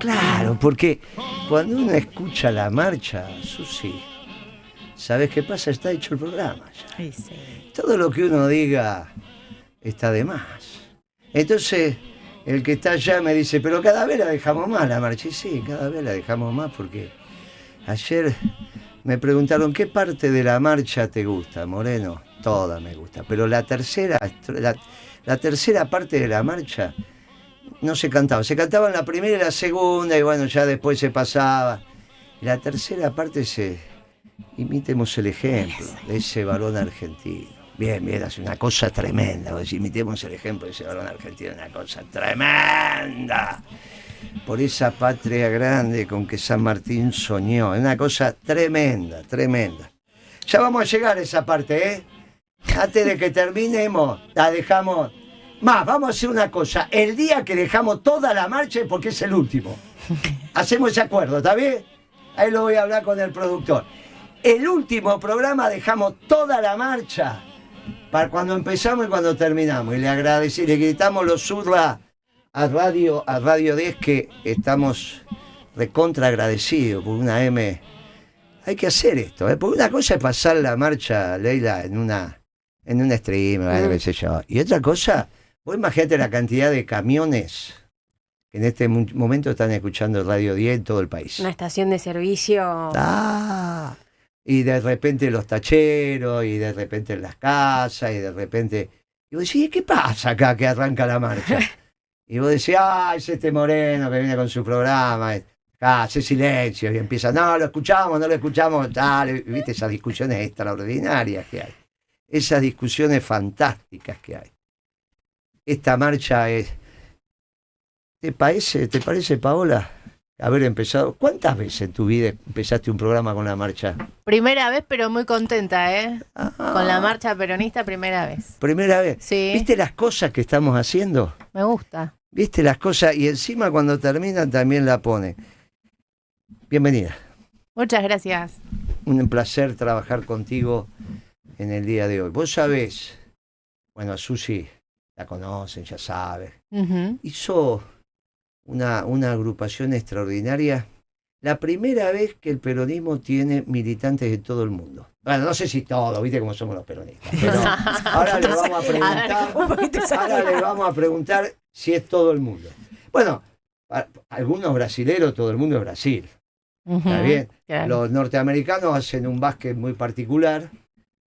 Claro, porque cuando uno escucha la marcha, Susi, ¿sabes qué pasa? Está hecho el programa ya. Sí, sí. Todo lo que uno diga está de más. Entonces, el que está allá me dice, pero cada vez la dejamos más la marcha. Y sí, cada vez la dejamos más porque ayer me preguntaron, ¿qué parte de la marcha te gusta, Moreno? Toda me gusta, pero la tercera parte de la marcha no se cantaba. Se cantaba en la primera y la segunda, y bueno, ya después se pasaba. La tercera parte imitemos el ejemplo de ese varón argentino. Bien, bien, es una cosa tremenda. Pues, imitemos el ejemplo de ese varón argentino, una cosa tremenda. Por esa patria grande con que San Martín soñó. Es una cosa tremenda, tremenda. Ya vamos a llegar a esa parte, ¿eh? Antes de que terminemos, la dejamos. Más, vamos a hacer una cosa. El día que dejamos toda la marcha es porque es el último. Hacemos ese acuerdo, ¿está bien? Ahí lo voy a hablar con el productor. El último programa dejamos toda la marcha para cuando empezamos y cuando terminamos. Y le agradecemos, le gritamos los zurra a Radio 10 que estamos recontra agradecidos por una M. Hay que hacer esto, ¿eh? Porque una cosa es pasar la marcha, Leila, en un stream, qué sé yo. Y otra cosa, vos imagínate la cantidad de camiones que en este momento están escuchando Radio 10 en todo el país. Una estación de servicio. Y de repente los tacheros, y de repente en las casas, y de repente... Y vos decís, ¿qué pasa acá que arranca la marcha? Y vos decís, es este Moreno que viene con su programa, hace silencio, y empieza, no lo escuchamos, tal, viste esas discusiones extraordinarias que hay, esas discusiones fantásticas que hay. Esta marcha es... ¿Te parece, Paola, haber empezado? ¿Cuántas veces en tu vida empezaste un programa con la marcha? Primera vez, pero muy contenta, ¿eh? Con la marcha peronista, primera vez. ¿Primera vez? Sí. ¿Viste las cosas que estamos haciendo? Me gusta. ¿Viste las cosas? Y encima cuando terminan también la pone. Bienvenida. Muchas gracias. Un placer trabajar contigo en el día de hoy. Vos sabés, bueno, a Susi la conocen, ya sabes. Hizo una agrupación extraordinaria. La primera vez que el peronismo tiene militantes de todo el mundo. Bueno, no sé si todo, viste cómo somos los peronistas. Pero ahora le vamos a preguntar si es todo el mundo. Bueno, algunos brasileros, todo el mundo es Brasil. ¿Está bien? Claro. Los norteamericanos hacen un básquet muy particular,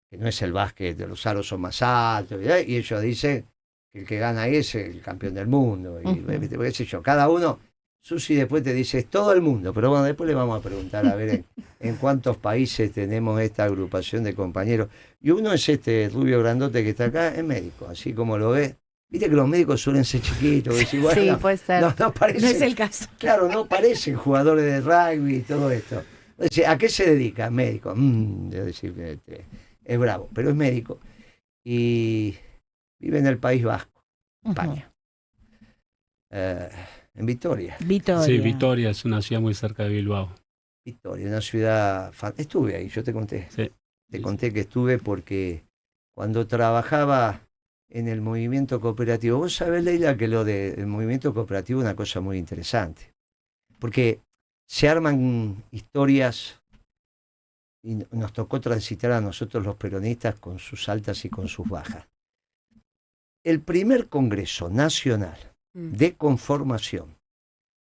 que no es el básquet, de los aros son más altos, y ellos dicen que el que gana ahí es el campeón del mundo. Y qué sé yo, cada uno, Susi después te dice, es todo el mundo, pero bueno, después le vamos a preguntar a ver en cuántos países tenemos esta agrupación de compañeros. Y uno es este rubio grandote que está acá, es médico, así como lo ves. Viste que los médicos suelen ser chiquitos. Decir, bueno, sí, puede ser. No parece, no es el caso. Claro, no parecen jugadores de rugby y todo esto. Entonces, ¿a qué se dedica? Médico. Debo decir, es bravo, pero es médico. Y vive en el País Vasco, España. En Vitoria. Sí, Vitoria es una ciudad muy cerca de Bilbao. Vitoria, una ciudad... Estuve ahí, yo te conté. Sí. Te conté que estuve porque cuando trabajaba en el movimiento cooperativo. Vos sabés, Leila, que lo del movimiento cooperativo es una cosa muy interesante. Porque se arman historias y nos tocó transitar a nosotros los peronistas con sus altas y con sus bajas. El primer Congreso Nacional de Conformación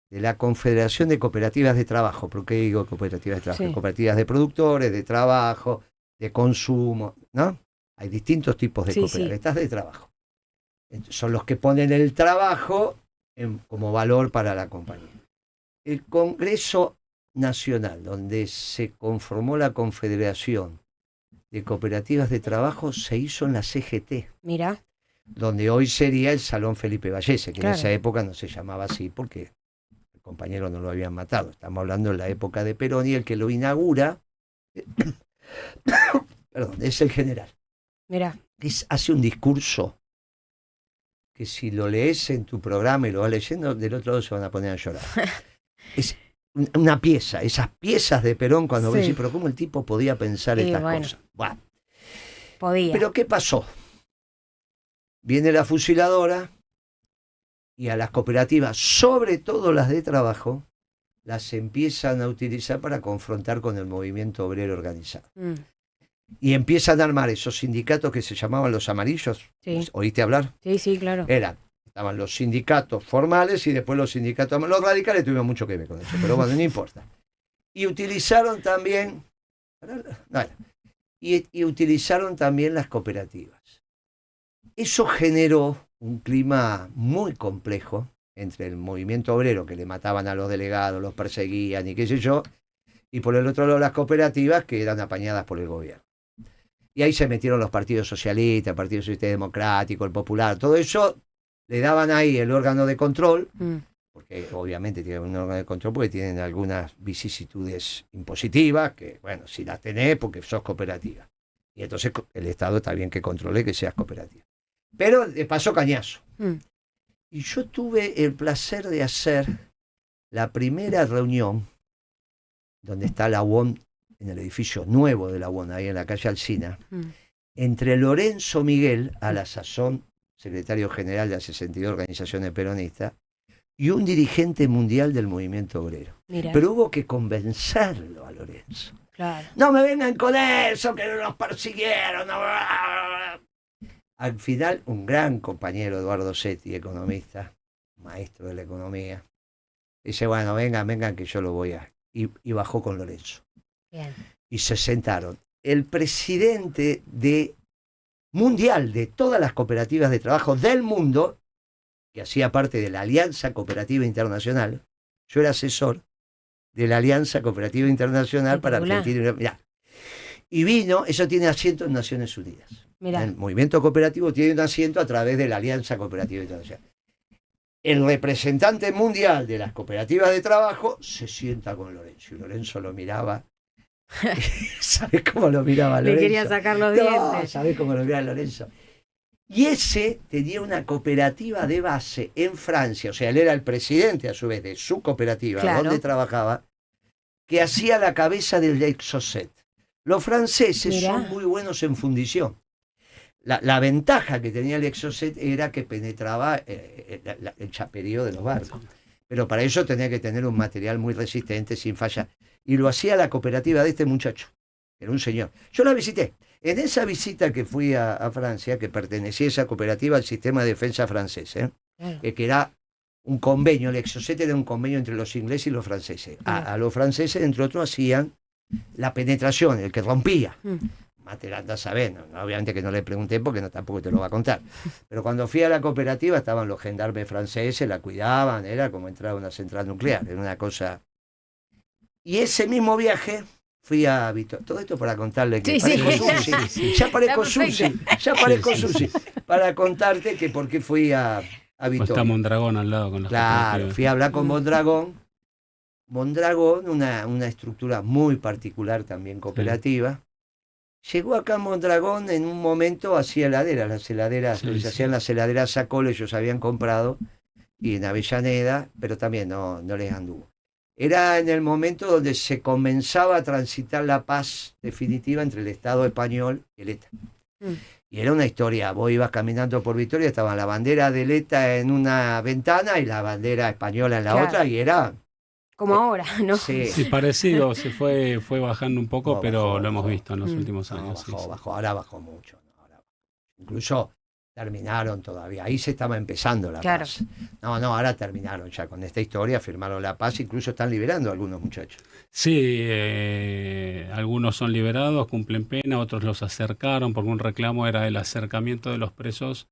de la Confederación de Cooperativas de Trabajo, ¿por qué digo cooperativas de trabajo? Sí. Cooperativas de productores, de trabajo, de consumo, ¿no? Hay distintos tipos de cooperativas. Estas de trabajo. Son los que ponen el trabajo como valor para la compañía. El Congreso Nacional, donde se conformó la Confederación de Cooperativas de Trabajo, se hizo en la CGT. Mira. Donde hoy sería el Salón Felipe Vallese, que en esa época no se llamaba así porque el compañero no lo habían matado. Estamos hablando de la época de Perón y el que lo inaugura es el general. Mira. Hace un discurso que si lo lees en tu programa y lo vas leyendo, del otro lado se van a poner a llorar. Es una pieza, esas piezas de Perón cuando ves, pero ¿cómo el tipo podía pensar estas cosas? Bueno. Podía. Pero ¿qué pasó? Viene la fusiladora y a las cooperativas, sobre todo las de trabajo, las empiezan a utilizar para confrontar con el movimiento obrero organizado. Y empiezan a armar esos sindicatos que se llamaban los amarillos. Sí. ¿Oíste hablar? Sí, claro. Estaban los sindicatos formales y después los sindicatos... Los radicales tuvieron mucho que ver con eso, pero bueno, no importa. Y utilizaron también... Y utilizaron también las cooperativas. Eso generó un clima muy complejo entre el movimiento obrero, que le mataban a los delegados, los perseguían y qué sé yo, y por el otro lado las cooperativas, que eran apañadas por el gobierno. Y ahí se metieron los partidos socialistas, el Partido Socialista Democrático, el Popular, todo eso le daban ahí el órgano de control, porque obviamente tienen un órgano de control porque tienen algunas vicisitudes impositivas, que bueno, si las tenés porque sos cooperativa. Y entonces el Estado está bien que controle que seas cooperativa. Pero de paso cañazo. Y yo tuve el placer de hacer la primera reunión donde está la UON, en el edificio nuevo de la UON, ahí en la calle Alsina, entre Lorenzo Miguel, a la sazón secretario general de las 62 organizaciones peronistas, y un dirigente mundial del movimiento obrero. Mirá. Pero hubo que convencerlo a Lorenzo. Claro. No me vengan con eso, que nos persiguieron. Al final, un gran compañero, Eduardo Setti, economista, maestro de la economía, dice, bueno, vengan, que yo lo voy a... Y bajó con Lorenzo. Bien. Y se sentaron. El presidente mundial de todas las cooperativas de trabajo del mundo, que hacía parte de la Alianza Cooperativa Internacional, yo era asesor de la Alianza Cooperativa Internacional para Argentina. Mirá. Y vino, eso tiene asiento en Naciones Unidas. Mirá. El movimiento cooperativo tiene un asiento a través de la Alianza Cooperativa Internacional. El representante mundial de las cooperativas de trabajo se sienta con Lorenzo. Y Lorenzo lo miraba. ¿Sabés cómo lo miraba Lorenzo? Le quería sacar los dientes. ¿Sabés cómo lo miraba Lorenzo? Y ese tenía una cooperativa de base en Francia, o sea, él era el presidente a su vez de su cooperativa, claro, donde trabajaba, que hacía la cabeza del Exocet. Los franceses Mirá. son muy buenos en fundición. La ventaja que tenía el Exocet era que penetraba el chaperío de los barcos. Pero para eso tenía que tener un material muy resistente, sin falla. Y lo hacía la cooperativa de este muchacho. Era un señor. Yo la visité. En esa visita que fui a Francia, que pertenecía esa cooperativa al sistema de defensa francés, que era un convenio, el Exocet era un convenio entre los ingleses y los franceses. A los franceses, entre otros, hacían la penetración, el que rompía. Material, andás a ver, obviamente que no le pregunté porque tampoco te lo va a contar. Pero cuando fui a la cooperativa estaban los gendarmes franceses, la cuidaban, era como entrar a una central nuclear, era una cosa... Y ese mismo viaje... Fui a Vitoria. Todo esto para contarle que ya parezco Susi. Para contarte que por qué fui a Vitoria. Está Mondragón al lado con las Claro, fui a hablar con Mondragón. Mondragón, una estructura muy particular también cooperativa. Sí. Llegó acá Mondragón en un momento, hacía heladeras, las heladeras, se hacían las heladeras Sacol, ellos habían comprado, y en Avellaneda, pero también no les anduvo. Era en el momento donde se comenzaba a transitar la paz definitiva entre el Estado español y el ETA. Y era una historia, vos ibas caminando por Vitoria, estaba la bandera del ETA en una ventana y la bandera española en la otra, y era... Como ahora, ¿no? Sí, parecido, se fue bajando un poco, pero lo hemos visto en los últimos años. Bajó, ahora bajó mucho. Incluso... terminaron todavía, ahí se estaba empezando la paz. No, ahora terminaron ya con esta historia, firmaron la paz, incluso están liberando a algunos muchachos. Sí, algunos son liberados, cumplen pena, otros los acercaron, porque un reclamo era el acercamiento de los presos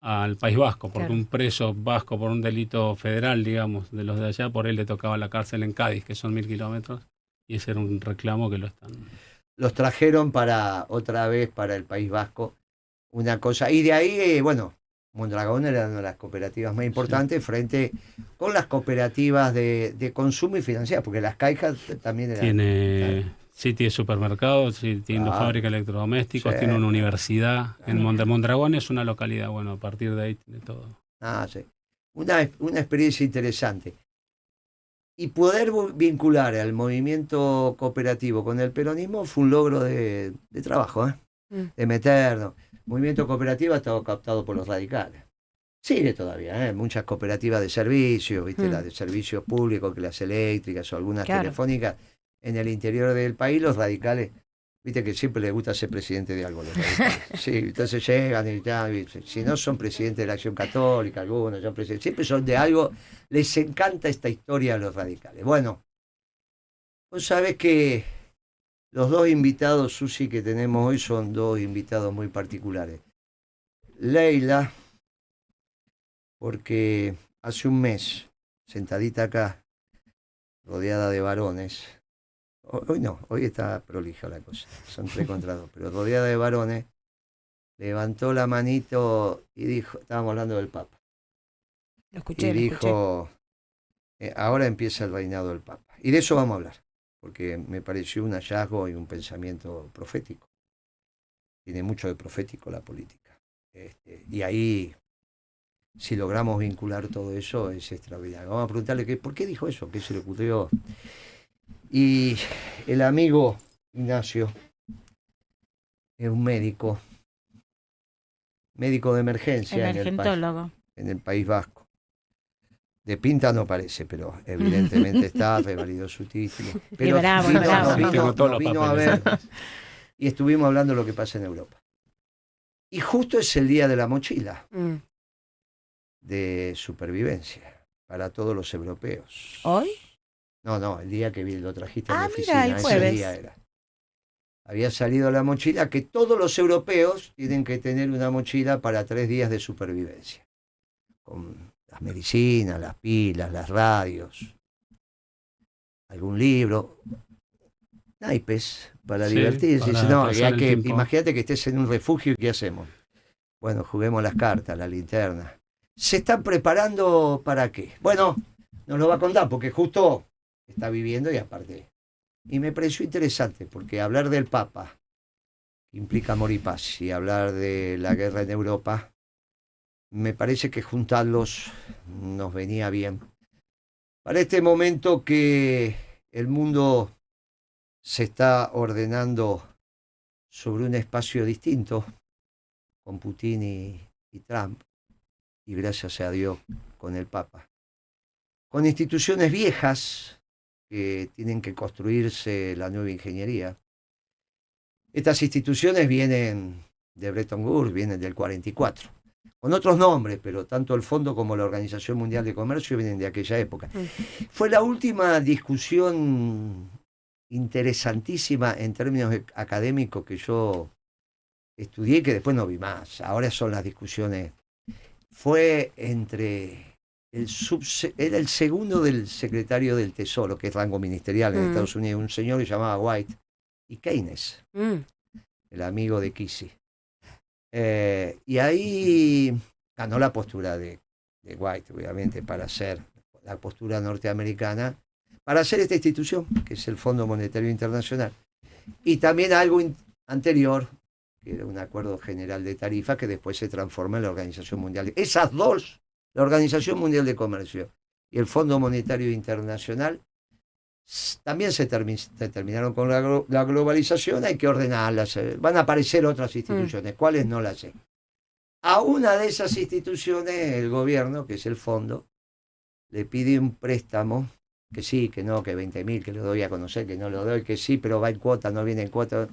al País Vasco, porque un preso vasco por un delito federal, digamos, de los de allá, por él le tocaba la cárcel en Cádiz, que son 1000 kilómetros, y ese era un reclamo que lo están... Los trajeron otra vez para el País Vasco, una cosa, y de ahí, Mondragón era una de las cooperativas más importantes frente con las cooperativas de consumo y financiadas, porque las cajas también eran... Tiene supermercados, tiene fábrica de electrodomésticos, tiene una universidad. En Mondragón es una localidad, a partir de ahí tiene todo. Sí. Una experiencia interesante. Y poder vincular al movimiento cooperativo con el peronismo fue un logro de trabajo, de meternos. El movimiento cooperativo ha estado captado por los radicales. Sigue todavía, muchas cooperativas de servicios, ¿viste? Las de servicios públicos, que las eléctricas o algunas Claro. telefónicas. En el interior del país, los radicales, viste que siempre les gusta ser presidente de algo, los radicales. Sí, entonces llegan y tal, y si no son presidentes de la Acción Católica, algunos, siempre son de algo. Les encanta esta historia a los radicales. Bueno, vos sabés que los dos invitados, Susi, que tenemos hoy son dos invitados muy particulares. Leila, porque hace un mes, sentadita acá, rodeada de varones, hoy no, hoy está prolija la cosa, son 3 contra 2, pero rodeada de varones, levantó la manito y dijo, estábamos hablando del Papa, Lo escuché, y lo dijo, ahora empieza el reinado del Papa. Y de eso vamos a hablar, porque me pareció un hallazgo y un pensamiento profético. Tiene mucho de profético la política. Y ahí, si logramos vincular todo eso, es extraordinario. Vamos a preguntarle por qué dijo eso, qué se le ocurrió. Y el amigo Ignacio es un médico de emergencia Emergentólogo. en el País Vasco. De pinta no parece, pero evidentemente está, revalidó su título. Pero bravo, vino, bravo. nos vino- Tengo todos nos los vino a papeles. ver y estuvimos hablando de lo que pasa en Europa. Y justo es el día de la mochila de supervivencia para todos los europeos. ¿Hoy? No, el día que lo trajiste a mi Ah, oficina, mira, el ese jueves. día era. Había salido la mochila que todos los europeos tienen que tener una mochila para 3 días de supervivencia. Con las medicinas, las pilas, las radios, algún libro, naipes para Sí, divertirse. para Dice, no, pasar ya el que, tiempo. imagínate que estés en un refugio y ¿qué hacemos? Bueno, juguemos las cartas, la linterna. ¿Se están preparando para qué? Bueno, nos lo va a contar porque justo está viviendo y aparte. Y me pareció interesante porque hablar del Papa implica amor y paz y hablar de la guerra en Europa, me parece que juntarlos nos venía bien. Para este momento que el mundo se está ordenando sobre un espacio distinto, con Putin y Trump, y gracias a Dios con el Papa, con instituciones viejas que tienen que construirse la nueva ingeniería. Estas instituciones vienen de Bretton Woods, vienen del 44, con otros nombres, pero tanto el Fondo como la Organización Mundial de Comercio vienen de aquella época. Fue la última discusión interesantísima en términos académicos que yo estudié y que después no vi más. Ahora son las discusiones. Fue entre era el segundo del secretario del Tesoro, que es rango ministerial en Estados Unidos, un señor que se llamaba White, y Keynes, el amigo de Kissinger. Y ahí ganó la postura de White, obviamente, para hacer la postura norteamericana, para hacer esta institución, que es el Fondo Monetario Internacional. Y también algo anterior, que era un acuerdo general de tarifa, que después se transforma en la Organización Mundial. Esas dos, la Organización Mundial de Comercio y el Fondo Monetario Internacional, también se terminaron con la globalización, hay que ordenarlas. Van a aparecer otras instituciones, ¿cuáles no las sé? A una de esas instituciones, el gobierno, que es el fondo, le pide un préstamo, que sí, que no, que 20.000, que lo doy a conocer, que no lo doy, que sí, pero va en cuota, no viene en cuota.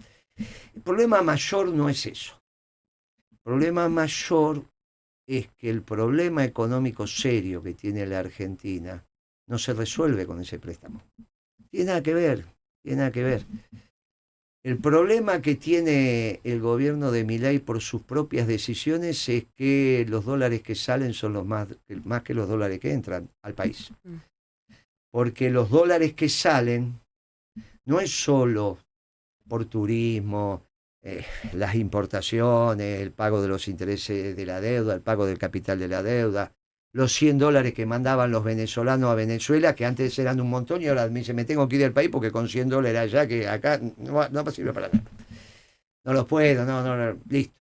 El problema mayor no es eso. El problema mayor es que el problema económico serio que tiene la Argentina no se resuelve con ese préstamo. Tiene nada que ver, tiene nada que ver. El problema que tiene el gobierno de Milei por sus propias decisiones es que los dólares que salen son los más que los dólares que entran al país. Porque los dólares que salen no es solo por turismo, las importaciones, el pago de los intereses de la deuda, el pago del capital de la deuda, los $100 que mandaban los venezolanos a Venezuela, que antes eran un montón y ahora me dicen, me tengo que ir del país porque con $100 allá, que acá no sirve para nada. No los puedo, no, listo.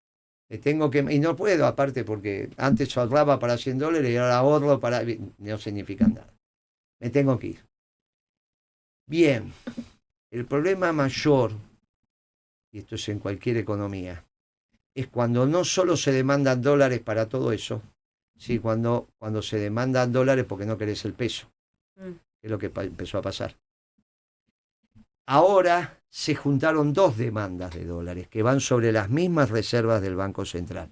Tengo que, y no puedo, aparte, porque antes ahorraba para $100 y ahora ahorro para... No significan nada. Me tengo que ir. Bien, el problema mayor, y esto es en cualquier economía, es cuando no solo se demandan dólares para todo eso, Sí, cuando se demandan dólares porque no querés el peso, Mm. que es lo que empezó a pasar. Ahora se juntaron dos demandas de dólares que van sobre las mismas reservas del Banco Central.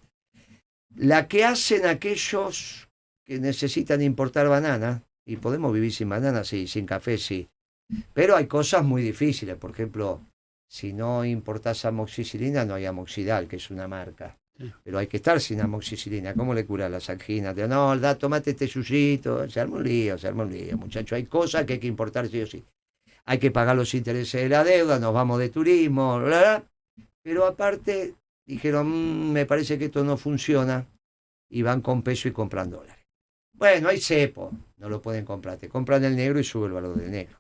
La que hacen aquellos que necesitan importar banana, y podemos vivir sin banana, sí, sin café, sí. Pero hay cosas muy difíciles. Por ejemplo, si no importás amoxicilina, no hay amoxidal, que es una marca. Sí. Pero hay que estar sin amoxicilina. ¿Cómo le curas las anginas? No, tomate este yuyito. Se arma un lío, muchacho. Hay cosas que hay que importar sí o sí. Hay que pagar los intereses de la deuda, nos vamos de turismo, bla, bla. Pero aparte dijeron, me parece que esto no funciona, y van con peso y compran dólares. Bueno, hay cepo, no lo pueden comprar, te compran el negro y sube el valor del negro.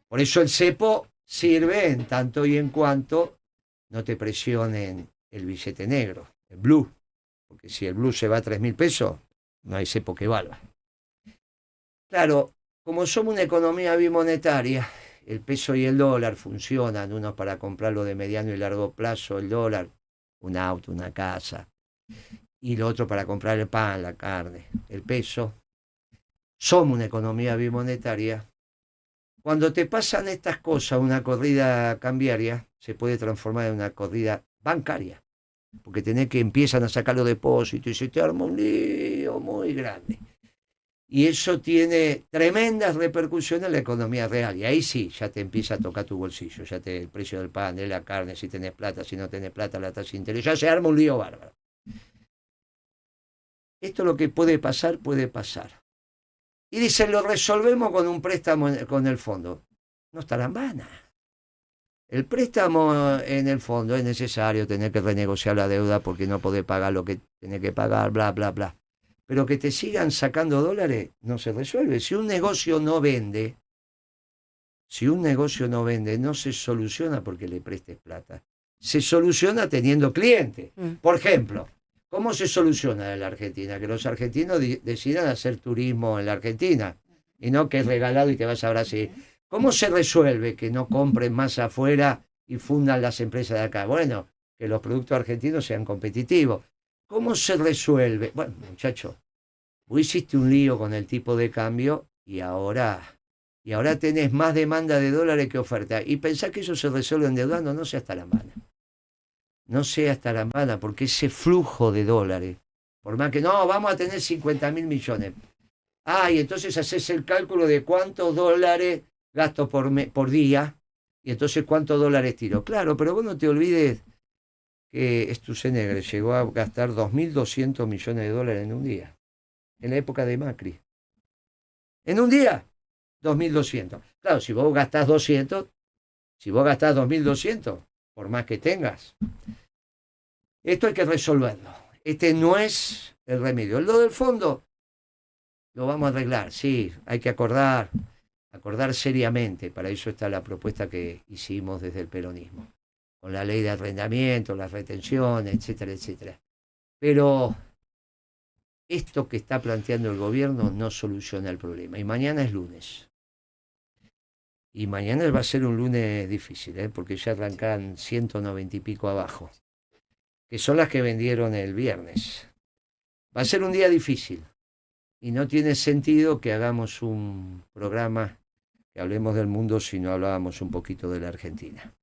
Por eso el cepo sirve en tanto y en cuanto no te presionen el billete negro, el blue, porque si el blue se va a 3.000 pesos, no hay cepo que valga. Claro, como somos una economía bimonetaria, el peso y el dólar funcionan, uno para comprarlo de mediano y largo plazo, el dólar, un auto, una casa, y lo otro para comprar el pan, la carne, el peso. Somos una economía bimonetaria. Cuando te pasan estas cosas, una corrida cambiaria se puede transformar en una corrida bancaria, porque empiezan a sacar los depósitos y se te arma un lío muy grande. Y eso tiene tremendas repercusiones en la economía real. Y ahí sí, ya te empieza a tocar tu bolsillo. El precio del pan, de la carne, si tenés plata, si no tenés plata, la tasa de interés. Ya se arma un lío bárbaro. Esto lo que puede pasar, puede pasar. Y dicen, lo resolvemos con un préstamo con el fondo. No estarán vanas. El préstamo en el fondo es necesario, tener que renegociar la deuda porque no podés pagar lo que tenés que pagar, bla, bla, bla. Pero que te sigan sacando dólares no se resuelve. Si un negocio no vende, no se soluciona porque le prestes plata. Se soluciona teniendo clientes. Por ejemplo, ¿cómo se soluciona en la Argentina? Que los argentinos decidan hacer turismo en la Argentina y no que es regalado y te vas a Brasil. ¿Cómo se resuelve que no compren más afuera y fundan las empresas de acá? Bueno, que los productos argentinos sean competitivos. ¿Cómo se resuelve? Bueno, muchacho, vos hiciste un lío con el tipo de cambio y ahora tenés más demanda de dólares que oferta. Y pensás que eso se resuelve endeudando, no seas tarambana. No seas tarambana, porque ese flujo de dólares, por más que no, vamos a tener 50.000 millones. Y entonces haces el cálculo de cuántos dólares gasto por día y entonces cuántos dólares tiro. Claro, pero vos no te olvides que Sturzenegger llegó a gastar 2.200 millones de dólares en un día, en la época de Macri. En un día, 2.200. Claro, si vos gastás 2.200, por más que tengas, esto hay que resolverlo. Este no es el remedio. Lo del fondo lo vamos a arreglar, sí, hay que acordar seriamente. Para eso está la propuesta que hicimos desde el peronismo, con la ley de arrendamiento, las retenciones, etcétera, etcétera. Pero esto que está planteando el gobierno no soluciona el problema. Y mañana es lunes. Y mañana va a ser un lunes difícil, porque ya arrancan 190 y pico abajo, que son las que vendieron el viernes. Va a ser un día difícil. Y no tiene sentido que hagamos un programa que hablemos del mundo si no hablábamos un poquito de la Argentina.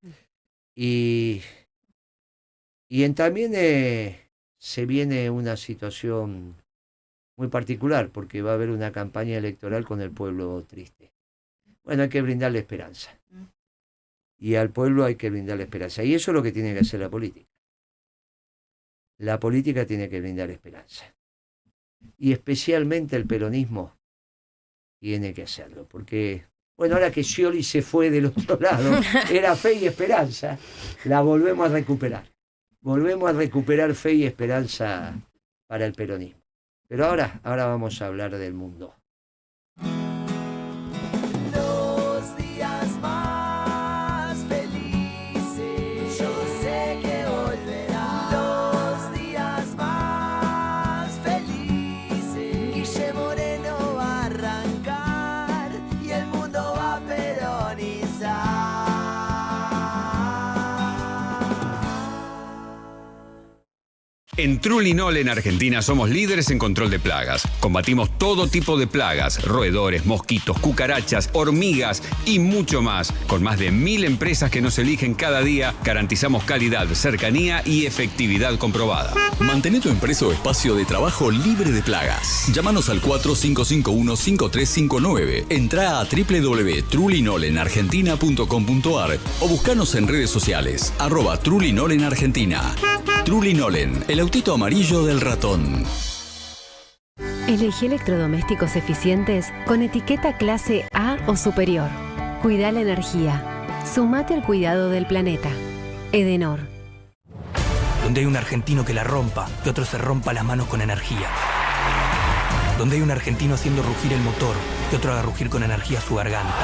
Y también se viene una situación muy particular, porque va a haber una campaña electoral con el pueblo triste. Bueno, hay que brindarle esperanza. Y al pueblo hay que brindarle esperanza. Y eso es lo que tiene que hacer la política. La política tiene que brindar esperanza. Y especialmente el peronismo tiene que hacerlo, porque, bueno, ahora que Scioli se fue del otro lado, era fe y esperanza, la volvemos a recuperar. Volvemos a recuperar fe y esperanza para el peronismo. Pero ahora vamos a hablar del mundo. En Trulinol en Argentina somos líderes en control de plagas. Combatimos todo tipo de plagas, roedores, mosquitos, cucarachas, hormigas y mucho más. Con más de 1000 empresas que nos eligen cada día, garantizamos calidad, cercanía y efectividad comprobada. Mantén tu empresa o espacio de trabajo libre de plagas. Llámanos al 4551-5359. Entrá a www.trulinolenargentina.com.ar o buscanos en redes sociales, @Trulinol en Argentina. Trulinolen, el autito amarillo del ratón. Elegí electrodomésticos eficientes con etiqueta clase A o superior. Cuida la energía. Sumate al cuidado del planeta. Edenor. Donde hay un argentino que la rompa, que otro se rompa las manos con energía. Donde hay un argentino haciendo rugir el motor, que otro haga rugir con energía su garganta.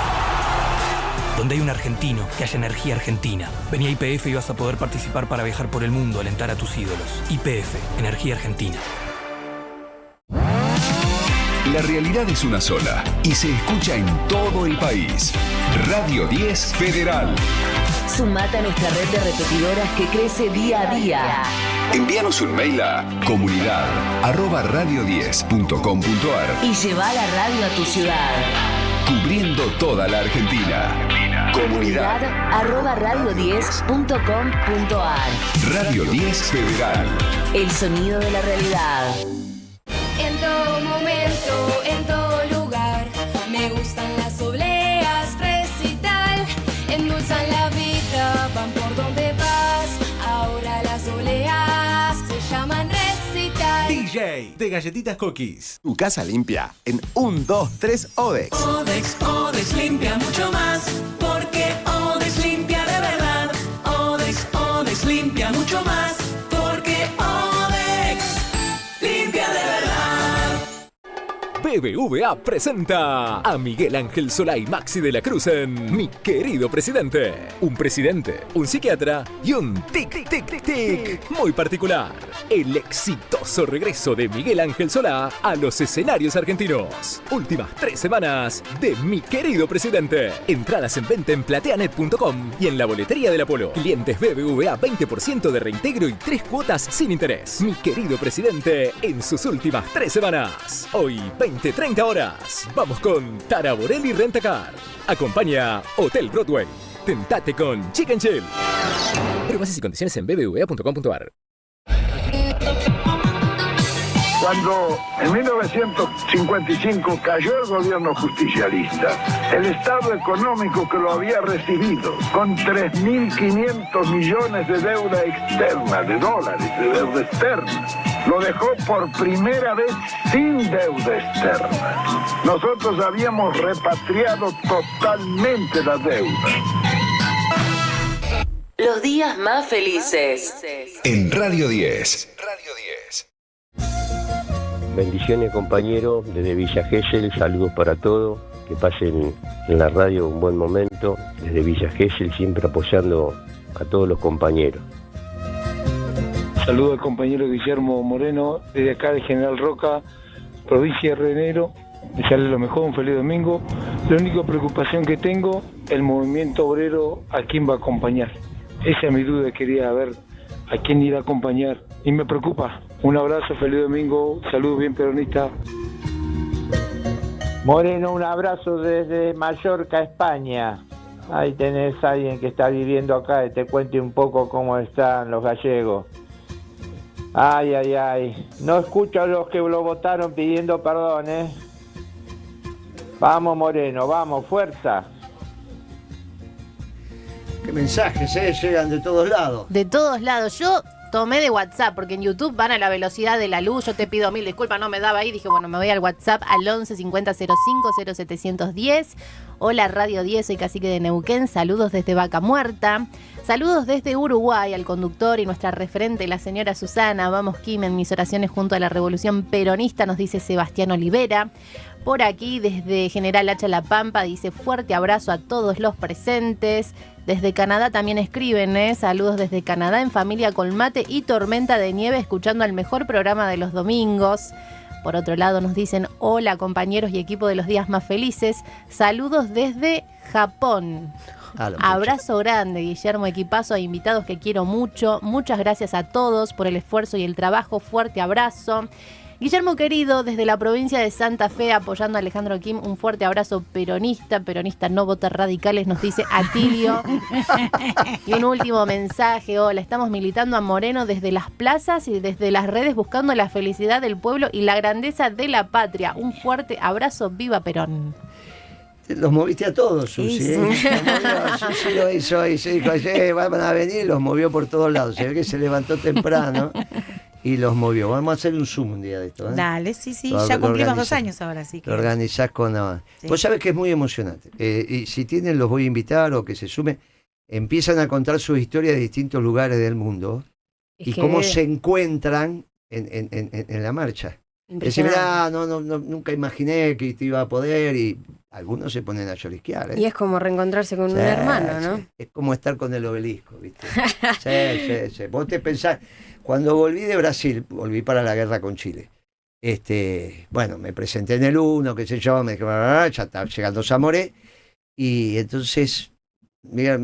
Donde hay un argentino, que haya energía argentina. Vení a YPF y vas a poder participar para viajar por el mundo, alentar a tus ídolos. YPF, energía argentina. La realidad es una sola y se escucha en todo el país. Radio 10 Federal. Sumate a nuestra red de repetidoras que crece día a día. Envíanos un mail a comunidad@radio10.com.ar y lleva la radio a tu ciudad. Cubriendo toda la Argentina. Comunidad@radio10.com.ar. Radio 10 Federal. El sonido de la realidad. En todo momento, en todo lugar, me gustan las obleas, recital, endulzan la vida, van por donde vas, ahora las obleas se llaman recital. DJ de Galletitas Cookies. Tu casa limpia en 1, 2, 3 Odex. Odex limpia mucho más, porque Odex limpia de verdad. Odex limpia mucho más, porque Odex limpia de verdad. BBVA presenta a Miguel Ángel Solá y Maxi de la Cruz en Mi Querido Presidente. Un presidente, un psiquiatra y un tic muy particular. El exitoso regreso de Miguel Ángel Solá a los escenarios argentinos. Últimas 3 semanas de Mi Querido Presidente. Entradas en venta en plateanet.com y en la boletería del Apolo. Clientes BBVA 20% de reintegro y 3 cuotas sin interés. Mi Querido Presidente en sus últimas 3 semanas. Hoy 20-30 horas. Vamos con Tara Borelli Rentacar. Acompaña Hotel Broadway. Tentate con Chicken Chill. Pero bases y condiciones en bbva.com.ar. Cuando en 1955 cayó el gobierno justicialista, el Estado económico que lo había recibido con 3.500 millones de deuda externa, de dólares, de deuda externa, lo dejó por primera vez sin deuda externa. Nosotros habíamos repatriado totalmente la deuda. Los días más felices. En Radio 10. Bendiciones, compañeros, desde Villa Gesell, saludos para todos, que pasen en la radio un buen momento, desde Villa Gesell, siempre apoyando a todos los compañeros. Saludo al compañero Guillermo Moreno, desde acá de General Roca, provincia de Río Negro. Desearle lo mejor, un feliz domingo. La única preocupación que tengo, el movimiento obrero, ¿a quién va a acompañar? Esa es mi duda, quería ver a quién irá a acompañar. Y me preocupa. Un abrazo, feliz domingo, saludos bien peronista. Moreno, un abrazo desde Mallorca, España. Ahí tenés a alguien que está viviendo acá y te cuente un poco cómo están los gallegos. Ay, ay, ay. No escucho a los que lo votaron pidiendo perdón, ¿eh? Vamos, Moreno, vamos, fuerza. Qué mensajes, llegan de todos lados. De todos lados. Yo tomé de WhatsApp, porque en YouTube van a la velocidad de la luz. Yo te pido 1000 disculpas, no me daba ahí. Dije, bueno, me voy al WhatsApp al 11 50 05 0710. Hola, Radio 10, soy Cacique de Neuquén. Saludos desde Vaca Muerta. Saludos desde Uruguay al conductor y nuestra referente, la señora Susana. Vamos, Kim, en mis oraciones junto a la Revolución Peronista, nos dice Sebastián Olivera. Por aquí, desde General Hacha La Pampa, dice fuerte abrazo a todos los presentes. Desde Canadá también escriben, saludos desde Canadá, en familia con mate y tormenta de nieve, escuchando el mejor programa de los domingos. Por otro lado nos dicen, hola compañeros y equipo de los días más felices, saludos desde Japón. Abrazo grande, Guillermo, equipazo, a invitados que quiero mucho. Muchas gracias a todos por el esfuerzo y el trabajo. Fuerte abrazo. Guillermo querido, desde la provincia de Santa Fe, apoyando a Alejandro Kim, un fuerte abrazo peronista. Peronista, no vote radicales, nos dice Atilio. Y un último mensaje. Hola, estamos militando a Moreno desde las plazas y desde las redes, buscando la felicidad del pueblo y la grandeza de la patria. Un fuerte abrazo, viva Perón. Los moviste a todos, Susi. Sí. Susi lo hizo y se dijo, van a venir, y los movió por todos lados. Se ve que se levantó temprano y los movió. Vamos a hacer un Zoom un día de esto. Dale, sí, ya cumplimos 2 años ahora, así que... Lo organizás con... Sí. Vos sabés que es muy emocionante. Y si tienen, los voy a invitar o que se sumen. Empiezan a contar sus historias de distintos lugares del mundo y cómo se encuentran en la marcha. Decir, nunca imaginé que te iba a poder, y algunos se ponen a llorisquear. Y es como reencontrarse con un hermano, ¿no? Sí. Es como estar con el obelisco, ¿viste? Sí. Vos te pensás, cuando volví de Brasil, volví para la guerra con Chile. Bueno, me presenté en el 1, qué sé yo, me dije, ya está llegando Zamoré, y entonces, mira,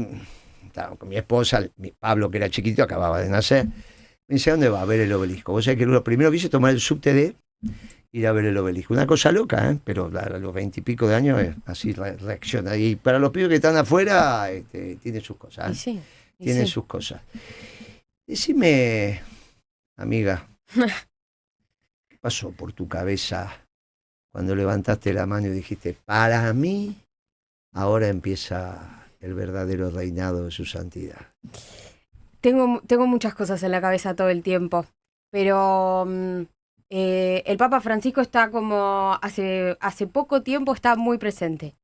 estaba con mi esposa, Pablo, que era chiquito, acababa de nacer. Me dice, ¿dónde va a ver el obelisco? Vos sabés que lo primero que hice es tomar el subte de ir a ver el obelisco. Una cosa loca, pero a los 20 y pico de años así reacciona. Y para los pibes que están afuera, tiene sus cosas. Tiene sus cosas. Decime, amiga, ¿qué pasó por tu cabeza cuando levantaste la mano y dijiste, para mí, ahora empieza el verdadero reinado de su santidad? Tengo muchas cosas en la cabeza todo el tiempo, pero el Papa Francisco está como hace poco tiempo está muy presente.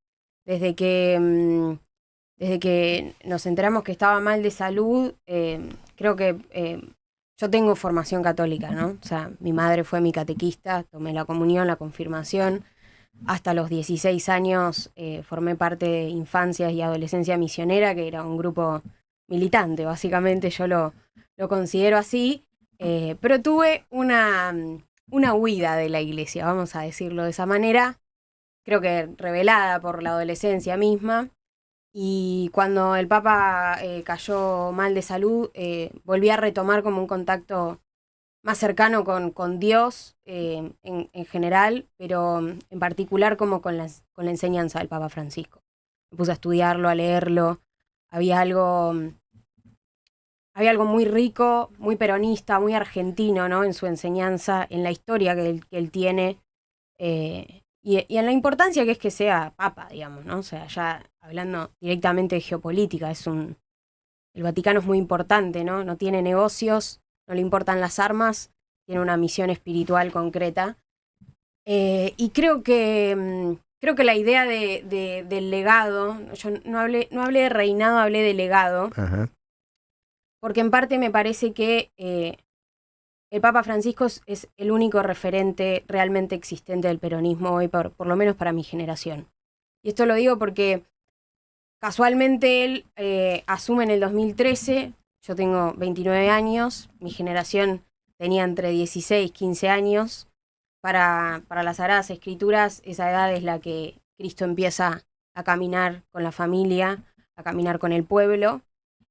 Desde que nos enteramos que estaba mal de salud, creo que yo tengo formación católica, ¿no? O sea, mi madre fue mi catequista, tomé la comunión, la confirmación. Hasta los 16 años formé parte de Infancias y Adolescencia Misionera, que era un grupo militante, básicamente yo lo considero así, pero tuve una huida de la iglesia, vamos a decirlo de esa manera, creo que revelada por la adolescencia misma, y cuando el Papa cayó mal de salud, volví a retomar como un contacto más cercano con Dios en general, pero en particular como con la enseñanza del Papa Francisco. Me puse a estudiarlo, a leerlo. Había algo muy rico, muy peronista, muy argentino, ¿no? En su enseñanza, en la historia que él tiene, y en la importancia que es que sea papa, digamos, ¿no? O sea, ya hablando directamente de geopolítica, el Vaticano es muy importante, ¿no? No tiene negocios, no le importan las armas, tiene una misión espiritual concreta. Y creo que la idea del legado, yo no hablé de reinado, hablé de legado, porque en parte me parece que el Papa Francisco es el único referente realmente existente del peronismo hoy, por lo menos para mi generación. Y esto lo digo porque casualmente él asume en el 2013, yo tengo 29 años, mi generación tenía entre 16 y 15 años. Para las Sagradas Escrituras, esa edad es la que Cristo empieza a caminar con la familia, a caminar con el pueblo,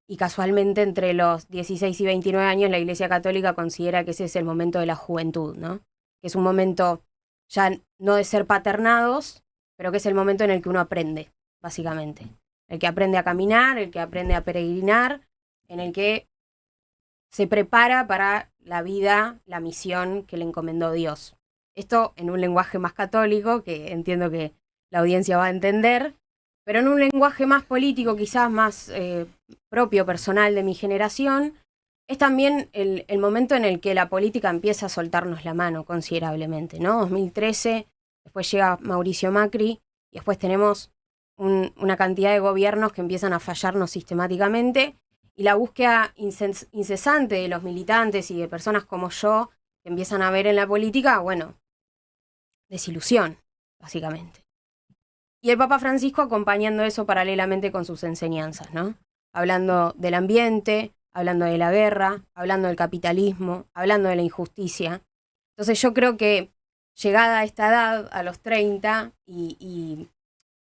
y casualmente entre los 16 y 29 años la Iglesia Católica considera que ese es el momento de la juventud, ¿no? Que es un momento ya no de ser paternados, pero que es el momento en el que uno aprende, básicamente. El que aprende a caminar, el que aprende a peregrinar, en el que se prepara para la vida, la misión que le encomendó Dios. Esto en un lenguaje más católico, que entiendo que la audiencia va a entender, pero en un lenguaje más político, quizás más propio, personal de mi generación, es también el momento en el que la política empieza a soltarnos la mano considerablemente, ¿no? 2013, después llega Mauricio Macri, y después tenemos una cantidad de gobiernos que empiezan a fallarnos sistemáticamente, y la búsqueda incesante de los militantes y de personas como yo, que empiezan a ver en la política, bueno, desilusión, básicamente. Y el Papa Francisco acompañando eso paralelamente con sus enseñanzas, ¿no? Hablando del ambiente, hablando de la guerra, hablando del capitalismo, hablando de la injusticia. Entonces yo creo que llegada a esta edad, a los 30, y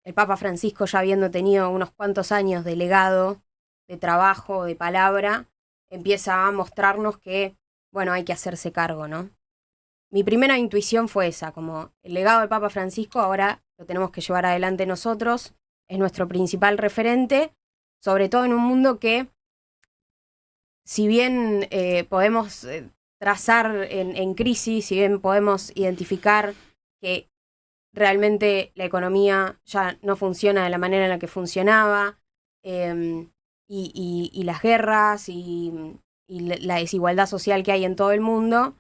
el Papa Francisco, ya habiendo tenido unos cuantos años de legado, de trabajo, de palabra, empieza a mostrarnos que, bueno, hay que hacerse cargo, ¿no? Mi primera intuición fue esa, como el legado del Papa Francisco ahora lo tenemos que llevar adelante nosotros, es nuestro principal referente, sobre todo en un mundo que, si bien podemos trazar en crisis, si bien podemos identificar que realmente la economía ya no funciona de la manera en la que funcionaba, y las guerras y la desigualdad social que hay en todo el mundo,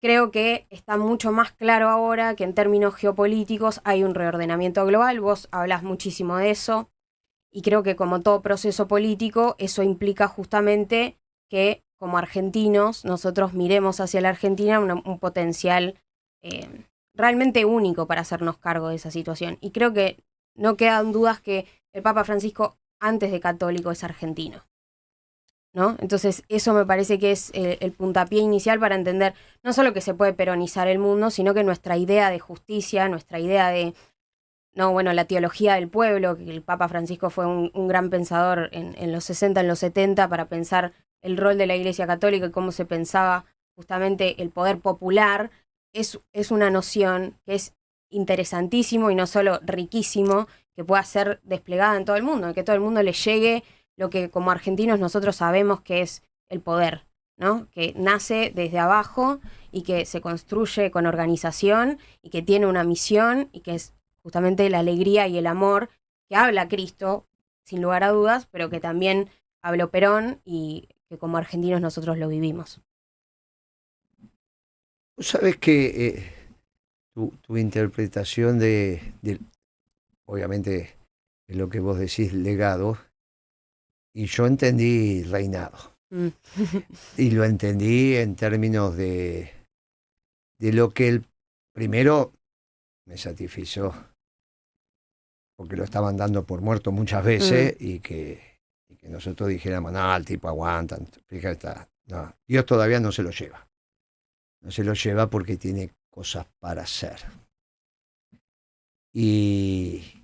creo que está mucho más claro ahora que en términos geopolíticos hay un reordenamiento global. Vos hablás muchísimo de eso, y creo que como todo proceso político, eso implica justamente que como argentinos nosotros miremos hacia la Argentina un potencial realmente único para hacernos cargo de esa situación. Y creo que no quedan dudas que el Papa Francisco, antes de católico, es argentino, ¿no? Entonces eso me parece que es el puntapié inicial para entender no solo que se puede peronizar el mundo, sino que nuestra idea de justicia, nuestra idea de, la teología del pueblo, que el Papa Francisco fue un gran pensador en los 60, en los 70, para pensar el rol de la Iglesia Católica y cómo se pensaba justamente el poder popular, es una noción que es interesantísimo y no solo riquísimo, que pueda ser desplegada en todo el mundo, que todo el mundo le llegue lo que como argentinos nosotros sabemos que es el poder, ¿no? Que nace desde abajo y que se construye con organización y que tiene una misión y que es justamente la alegría y el amor que habla Cristo, sin lugar a dudas, pero que también habló Perón y que como argentinos nosotros lo vivimos. Vos sabés que tu interpretación de obviamente, es lo que vos decís, legado, y yo entendí reinado. Y lo entendí en términos de lo que primero me satisfizo, porque lo estaban dando por muerto muchas veces, y que nosotros dijéramos, no, el tipo aguanta, fíjate, no, Dios todavía no se lo lleva. No se lo lleva porque tiene cosas para hacer. Y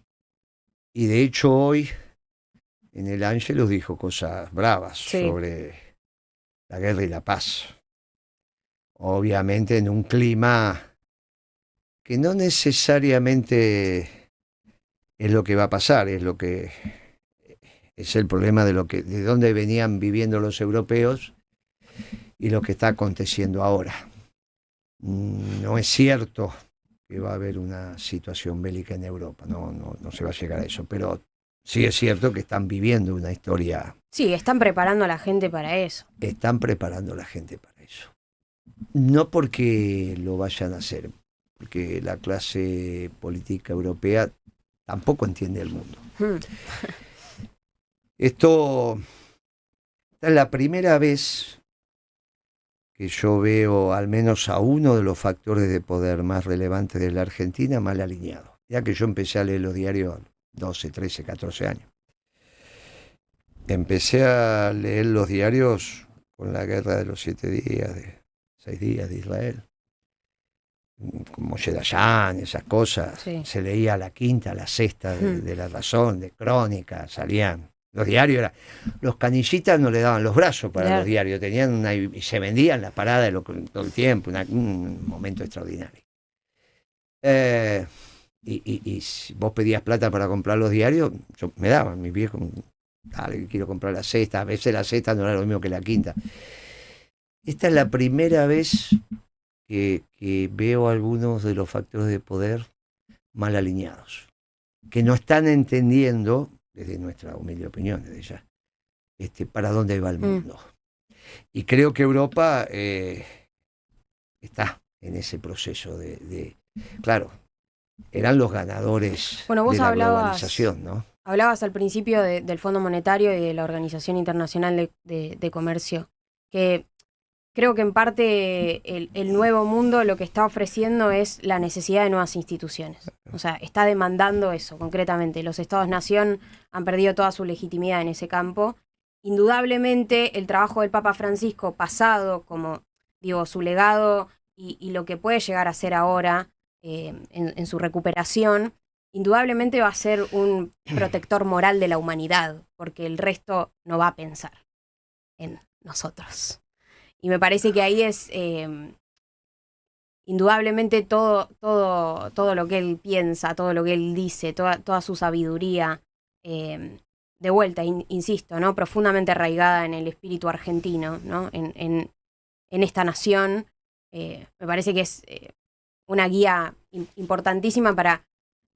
de hecho hoy en el Ángelus dijo cosas bravas sobre la guerra y la paz. Obviamente en un clima que no necesariamente es lo que va a pasar, es el problema de dónde venían viviendo los europeos y lo que está aconteciendo ahora. No es cierto que va a haber una situación bélica en Europa, no se va a llegar a eso, pero sí es cierto que están viviendo una historia. Sí, están preparando a la gente para eso. Están preparando a la gente para eso. No porque lo vayan a hacer, porque la clase política europea tampoco entiende el mundo. Esta es la primera vez que yo veo al menos a uno de los factores de poder más relevantes de la Argentina mal alineado. Ya que yo empecé a leer los diarios a 12, 13, 14 años. Empecé a leer los diarios con la guerra de los 7 días, de 6 días de Israel. Como Moshe Dayan, esas cosas. Sí. Se leía la quinta, la sexta de La Razón, de Crónica, salían. Los diarios los canillitas no le daban los brazos para los diarios, tenían y se vendían las paradas todo el tiempo, un momento extraordinario. Y si vos pedías plata para comprar los diarios, me daban, mis viejos, dale, quiero comprar la sexta, a veces la sexta no era lo mismo que la quinta. Esta es la primera vez que veo algunos de los factores de poder mal alineados, que no están entendiendo, desde nuestra humilde opinión, desde ya, para dónde va el mundo. Y creo que Europa está en ese proceso de claro, eran los ganadores de la globalización, ¿no? Hablabas al principio del Fondo Monetario y de la Organización Internacional de Comercio, que creo que en parte el nuevo mundo lo que está ofreciendo es la necesidad de nuevas instituciones. O sea, está demandando eso, concretamente. Los Estados-nación han perdido toda su legitimidad en ese campo. Indudablemente, el trabajo del Papa Francisco pasado, como digo, su legado y lo que puede llegar a ser ahora en su recuperación, indudablemente va a ser un protector moral de la humanidad, porque el resto no va a pensar en nosotros. Y me parece que ahí es indudablemente todo lo que él piensa, todo lo que él dice, toda su sabiduría, de vuelta, insisto, ¿no? Profundamente arraigada en el espíritu argentino, ¿no? En esta nación. Me parece que es una guía importantísima para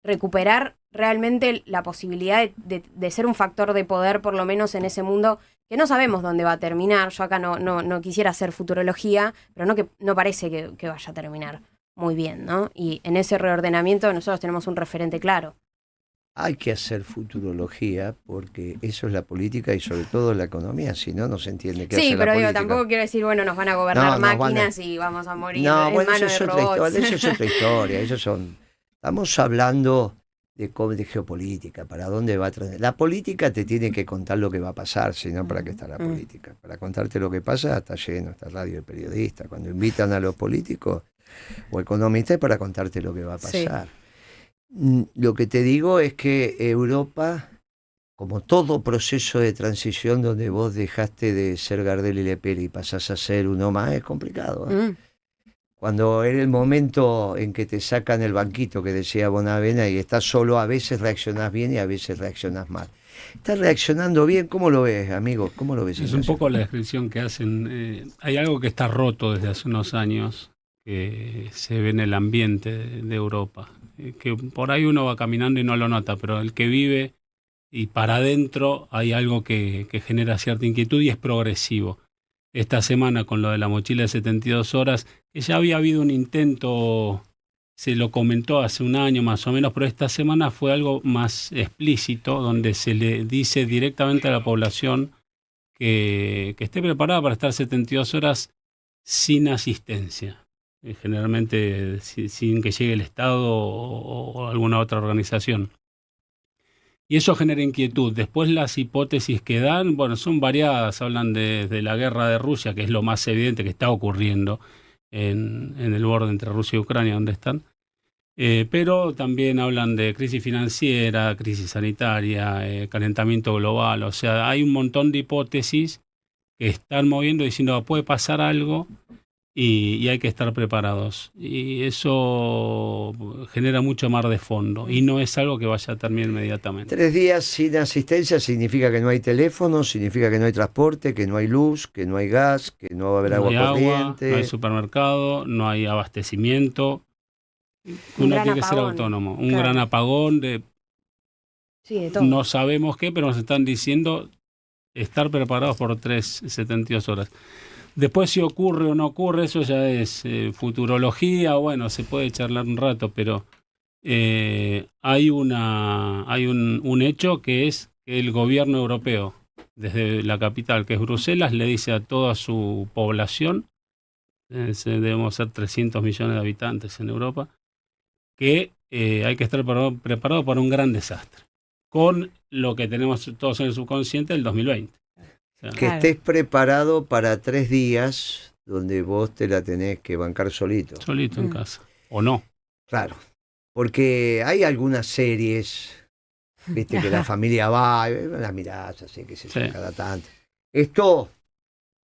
recuperar realmente la posibilidad de ser un factor de poder, por lo menos en ese mundo que no sabemos dónde va a terminar. Yo acá no quisiera hacer futurología, pero no parece que vaya a terminar muy bien, ¿no? Y en ese reordenamiento nosotros tenemos un referente claro. Hay que hacer futurología porque eso es la política y sobre todo la economía, si no, no se entiende qué hace la política. Sí, pero digo, tampoco quiero decir, bueno, nos van a gobernar máquinas y vamos a morir en manos de robots. Eso es otra historia, estamos hablando de geopolítica, para dónde va a traer. La política te tiene que contar lo que va a pasar, si no, ¿para qué está la política? Para contarte lo que pasa está lleno, está radio de periodistas. Cuando invitan a los políticos o economistas es para contarte lo que va a pasar. Sí. Lo que te digo es que Europa, como todo proceso de transición donde vos dejaste de ser Gardel y Lepera y pasás a ser uno más, es complicado. Cuando era el momento en que te sacan el banquito que decía Bonavena y estás solo, a veces reaccionás bien y a veces reaccionás mal. ¿Estás reaccionando bien? ¿Cómo lo ves, amigo? ¿Cómo lo ves? Es un poco la descripción que hacen. Hay algo que está roto desde hace unos años, que se ve en el ambiente de Europa. Que por ahí uno va caminando y no lo nota, pero el que vive y para adentro hay algo que genera cierta inquietud y es progresivo. Esta semana con lo de la mochila de 72 horas, que ya había habido un intento, se lo comentó hace un año más o menos, pero esta semana fue algo más explícito, donde se le dice directamente a la población que esté preparada para estar 72 horas sin asistencia. Generalmente sin que llegue el Estado o alguna otra organización. Y eso genera inquietud. Después las hipótesis que dan, bueno, son variadas. Hablan de la guerra de Rusia, que es lo más evidente que está ocurriendo en el borde entre Rusia y Ucrania, donde están. Pero también hablan de crisis financiera, crisis sanitaria, calentamiento global. O sea, hay un montón de hipótesis que están moviendo diciendo puede pasar algo. Y hay que estar preparados. Y eso genera mucho mar de fondo. Y no es algo que vaya a terminar inmediatamente. 3 días sin asistencia significa que no hay teléfono, significa que no hay transporte, que no hay luz, que no hay gas, que no va a haber agua corriente. No hay supermercado, no hay abastecimiento. Uno tiene que ser autónomo. Un gran apagón de todo. No sabemos qué, pero nos están diciendo estar preparados por 72 horas. Después si ocurre o no ocurre, eso ya es futurología, bueno, se puede charlar un rato, pero hay un hecho que es que el gobierno europeo, desde la capital, que es Bruselas, le dice a toda su población, debemos ser 300 millones de habitantes en Europa, que hay que estar preparado para un gran desastre, con lo que tenemos todos en el subconsciente del 2020. Que estés preparado para 3 días donde vos te la tenés que bancar solito. Solito en casa. ¿O no? Claro. Porque hay algunas series, viste, que la familia va, las mirás así que se cada tanto. Esto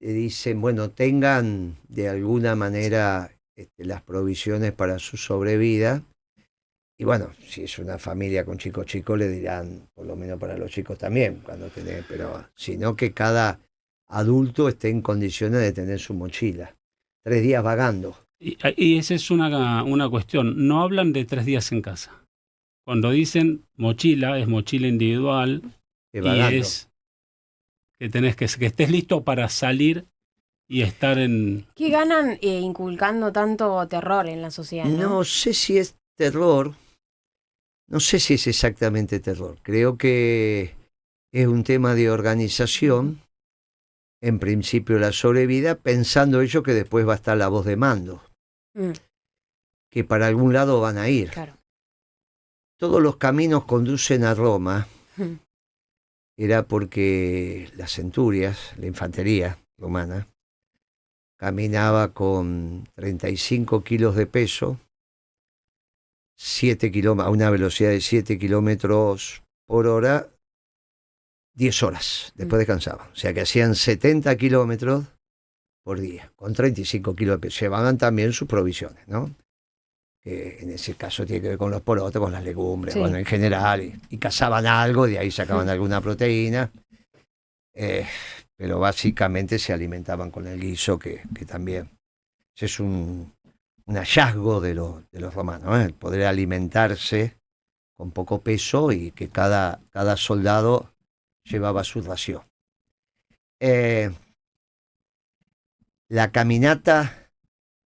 te dicen, bueno, tengan de alguna manera las provisiones para su sobrevida. Y bueno, si es una familia con chicos le dirán, por lo menos para los chicos también, cuando tenés, pero sino que cada adulto esté en condiciones de tener su mochila. 3 días vagando. Y esa es una cuestión. No hablan de 3 días en casa. Cuando dicen mochila, es mochila individual y es que tenés que estés listo para salir y estar en... ¿Qué ganan inculcando tanto terror en la sociedad? No sé si es terror. No sé si es exactamente terror. Creo que es un tema de organización, en principio la sobrevida, pensando ellos que después va a estar la voz de mando, que para algún lado van a ir. Claro. Todos los caminos conducen a Roma, era porque las centurias, la infantería romana, caminaba con 35 kilos de peso, a una velocidad de 7 kilómetros por hora, 10 horas, después descansaban. O sea que hacían 70 kilómetros por día, con 35 kilos de peso. Llevaban también sus provisiones, ¿no? Que en ese caso tiene que ver con los porotos, con las legumbres, Sí. bueno, en general, y cazaban algo, de ahí sacaban alguna proteína, pero básicamente se alimentaban con el guiso, que también ese es un hallazgo de los romanos, el poder alimentarse con poco peso y que cada soldado llevaba su ración. La caminata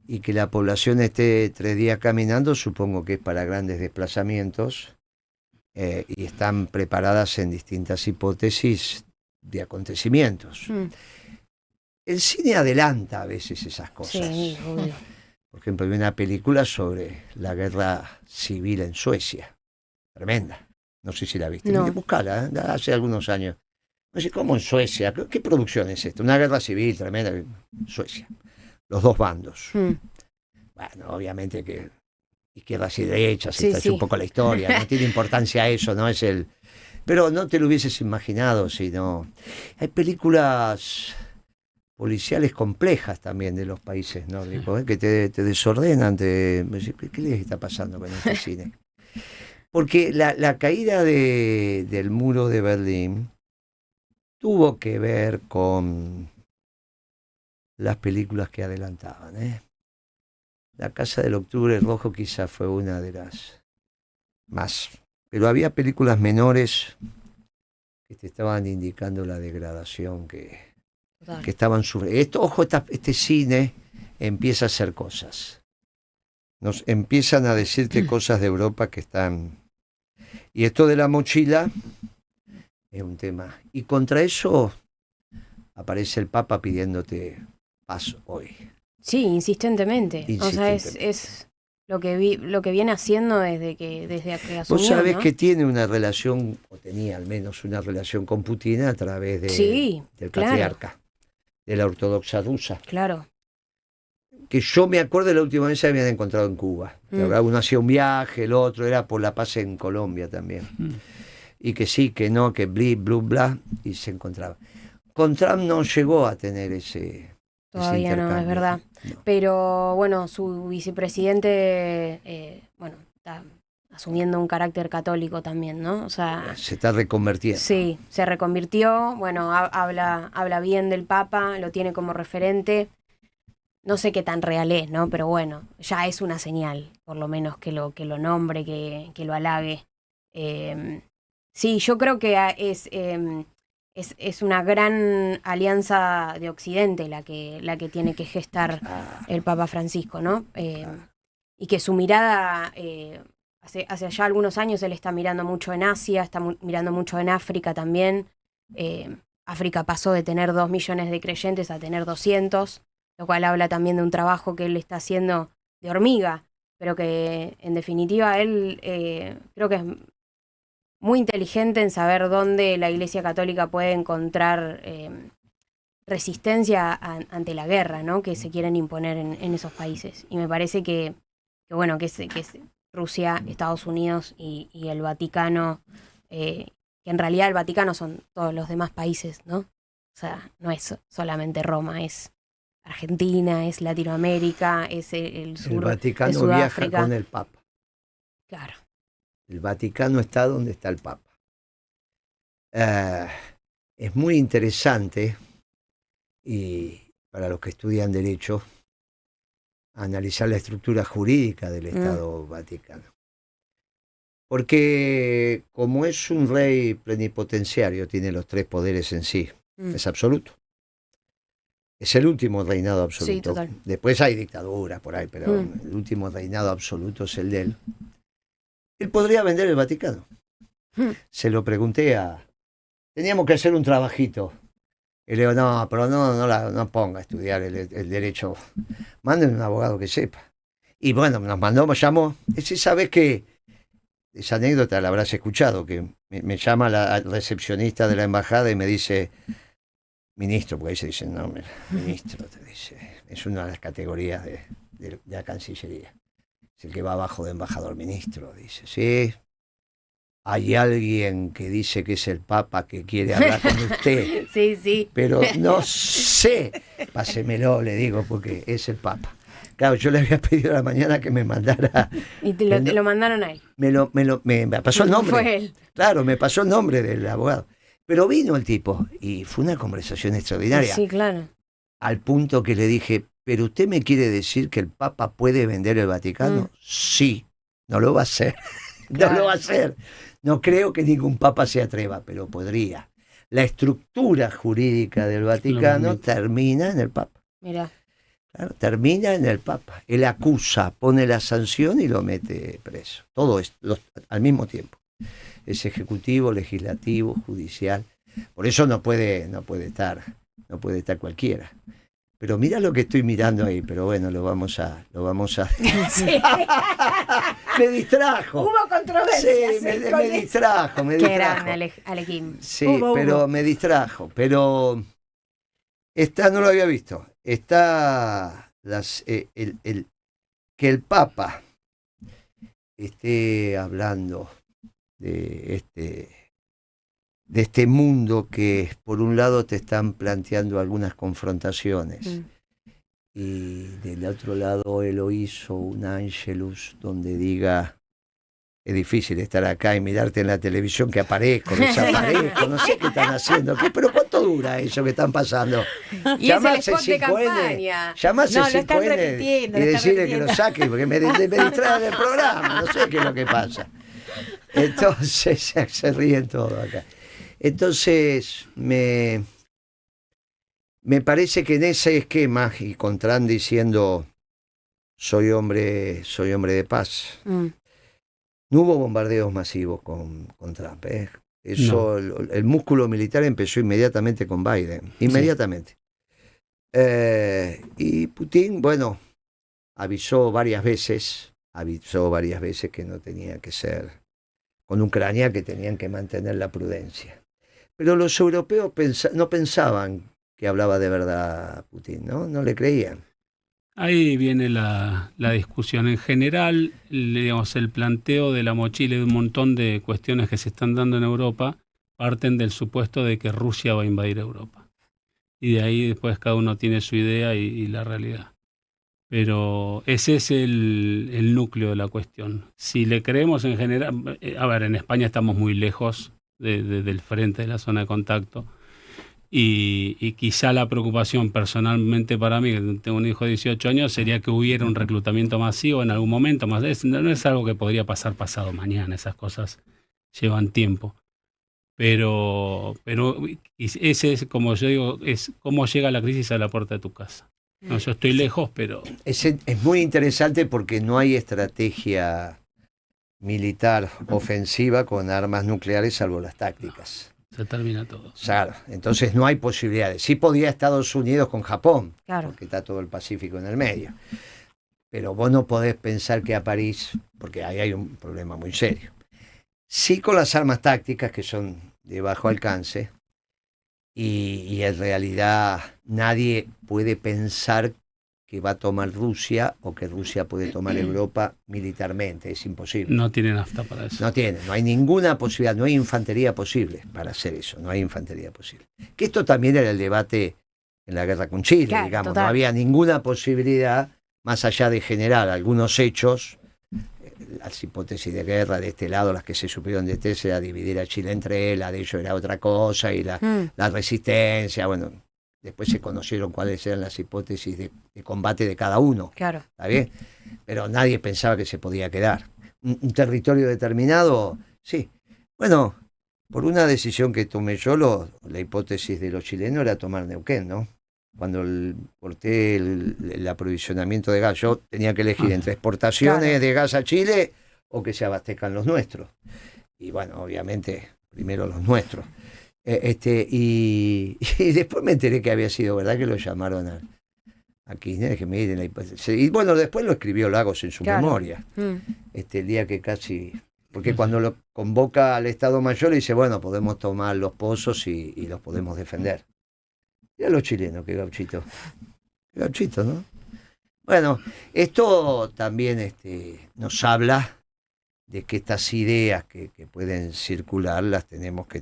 y que la población esté 3 días caminando, supongo que es para grandes desplazamientos, y están preparadas en distintas hipótesis de acontecimientos. El cine adelanta a veces esas cosas. Sí, obvio. Por ejemplo, hay una película sobre la guerra civil en Suecia. Tremenda. No sé si la viste. No. Buscala, hace algunos años. No sé cómo en Suecia. ¿Qué producción es esta? Una guerra civil tremenda en Suecia. Los dos bandos. Bueno, obviamente que izquierdas y derechas, Sí, esta es sí. un poco la historia. No tiene importancia eso, no es el... Pero no te lo hubieses imaginado, sino... Hay películas policiales complejas también de los países nórdicos, que te desordenan, ¿qué les está pasando con este cine? Porque la caída del muro de Berlín tuvo que ver con las películas que adelantaban. La Casa del Octubre Rojo quizás fue una de las más, pero había películas menores que te estaban indicando la degradación que estaban sufriendo. Ojo, este cine empieza a hacer cosas. Nos empiezan a decirte cosas de Europa que están... Y esto de la mochila es un tema. Y contra eso aparece el Papa pidiéndote paz hoy. Sí, insistentemente. O sea, es lo que viene haciendo desde que asumió. Vos sabés ¿no? que tiene una relación, o tenía al menos una relación con Putin a través Sí, del claro. patriarca, de la ortodoxa rusa. Claro. Que yo me acuerdo de la última vez que se habían encontrado en Cuba. La verdad, uno hacía un viaje, el otro era por la paz en Colombia también. Y que sí, que no, que bli, blu, bla, y se encontraba. Con Trump no llegó a tener ese Todavía no, es verdad. Pero bueno, su vicepresidente, está asumiendo un carácter católico también, ¿no? O sea, Se está reconvirtiendo. sí, se reconvirtió, bueno, habla bien del Papa, lo tiene como referente. No sé qué tan real es, ¿no? Pero bueno, ya es una señal, por lo menos que lo nombre, que lo halague. Sí, yo creo que es una gran alianza de Occidente la que tiene que gestar el Papa Francisco, ¿no? Y que su mirada, hace ya algunos años él está mirando mucho en Asia, está mirando mucho en África también. África pasó de tener 2 millones de creyentes a tener 200, lo cual habla también de un trabajo que él está haciendo de hormiga, pero que en definitiva él creo que es muy inteligente en saber dónde la Iglesia Católica puede encontrar resistencia ante la guerra, ¿no? Que se quieren imponer en esos países. Y me parece que es Rusia, Estados Unidos y el Vaticano, que en realidad el Vaticano son todos los demás países, ¿no? O sea, no es solamente Roma, es Argentina, es Latinoamérica, es el sur, El Vaticano es viaja Sudáfrica. con el Papa. Claro. El Vaticano está donde está el Papa. Es muy interesante, y para los que estudian Derecho, analizar la estructura jurídica del Estado Vaticano. Porque como es un rey plenipotenciario, tiene los 3 poderes en sí, es absoluto. Es el último reinado absoluto. Sí, total. Después hay dictaduras por ahí, pero el último reinado absoluto es el de él. Él podría vender el Vaticano. Se lo pregunté teníamos que hacer un trabajito. Y le digo, no, pero no ponga a estudiar el derecho. Manden un abogado que sepa. Y bueno, me llamó. Esa sabes que esa anécdota la habrás escuchado, que me llama la recepcionista de la embajada y me dice, ministro, porque ahí se dice, no, ministro, te dice, es una de las categorías de la Cancillería. Es el que va abajo de embajador ministro, dice, sí. Hay alguien que dice que es el Papa que quiere hablar con usted. Sí, sí. Pero no sé. Pásemelo, le digo, porque es el Papa. Claro, yo le había pedido a la mañana que me mandara. Y te lo mandaron a él. Me pasó el nombre. Fue él. Claro, me pasó el nombre del abogado. Pero vino el tipo y fue una conversación extraordinaria. Sí, claro. Al punto que le dije, ¿pero usted me quiere decir que el Papa puede vender el Vaticano? Sí, no lo va a hacer. Claro. No lo va a hacer. No creo que ningún Papa se atreva, pero podría. La estructura jurídica del Vaticano termina en el Papa. Mirá. Claro, termina en el Papa. Él acusa, pone la sanción y lo mete preso. Todo esto al mismo tiempo. Es ejecutivo, legislativo, judicial. Por eso no puede estar cualquiera. Pero mira lo que estoy mirando ahí, pero bueno, lo vamos a. Sí. Me distrajo. Hubo controversia. Sí, me distrajo. Qué grande, Alequín. Sí, pero me distrajo. Pero no lo había visto. Está que el Papa esté hablando de este mundo que por un lado te están planteando algunas confrontaciones y del otro lado él lo hizo un ángelus donde diga, es difícil estar acá y mirarte en la televisión que aparezco, desaparezco, no sé qué están haciendo, pero ¿cuánto dura eso que están pasando? Llamás al 5N, llamás al 5N y decirle que lo saque porque me distrae del programa, no sé qué es lo que pasa. Entonces se ríen todos acá. Entonces, me parece que en ese esquema, y con Trump diciendo soy hombre de paz, no hubo bombardeos masivos con Trump. Eso, no. El músculo militar empezó inmediatamente con Biden, inmediatamente. Sí. Y Putin, bueno, avisó varias veces que no tenía que ser con Ucrania, que tenían que mantener la prudencia. Pero los europeos no pensaban que hablaba de verdad Putin, ¿no? No le creían. Ahí viene la discusión. En general, digamos, el planteo de la mochila y de un montón de cuestiones que se están dando en Europa parten del supuesto de que Rusia va a invadir Europa. Y de ahí después cada uno tiene su idea y la realidad. Pero ese es el núcleo de la cuestión. Si le creemos en general, en España estamos muy lejos del frente de la zona de contacto y quizá la preocupación personalmente para mí, que tengo un hijo de 18 años, sería que hubiera un reclutamiento masivo en algún momento. No es algo que podría pasar pasado mañana, esas cosas llevan tiempo. Pero ese es, como yo digo, es cómo llega la crisis a la puerta de tu casa. No, yo estoy lejos, pero... Es muy interesante porque no hay estrategia militar ofensiva con armas nucleares salvo las tácticas. Se termina todo. Claro, entonces no hay posibilidades. Sí podía Estados Unidos con Japón, claro, porque está todo el Pacífico en el medio. Pero vos no podés pensar que a París, porque ahí hay un problema muy serio. Sí con las armas tácticas que son de bajo alcance, y en realidad nadie puede pensar que va a tomar Rusia o que Rusia puede tomar Europa militarmente. Es imposible. No tiene nafta para eso. No hay ninguna posibilidad, no hay infantería posible para hacer eso, no hay infantería posible. Que esto también era el debate en la guerra con Chile, claro, digamos, total. no había ninguna posibilidad más allá de generar algunos hechos. Las hipótesis de guerra de este lado, las que se supieron de este, era dividir a Chile entre él, la de ellos era otra cosa, y la resistencia, bueno, después se conocieron cuáles eran las hipótesis de combate de cada uno. Claro. ¿Está bien? Pero nadie pensaba que se podía quedar. Un territorio determinado, sí. Bueno, por una decisión que tomé yo, la hipótesis de los chilenos era tomar Neuquén, ¿no? Cuando corté el aprovisionamiento de gas, yo tenía que elegir entre exportaciones de gas a Chile o que se abastezcan los nuestros. Y bueno, obviamente, primero los nuestros. Y después me enteré que había sido verdad que lo llamaron a Kirchner, que miren la hipótesis. Y bueno, después lo escribió Lagos en su memoria. El día que casi... Porque cuando lo convoca al Estado Mayor, dice, bueno, podemos tomar los pozos y los podemos defender. Mirá los chilenos, qué gauchito. Qué gauchito, ¿no? Bueno, esto también nos habla de que estas ideas que pueden circular las tenemos que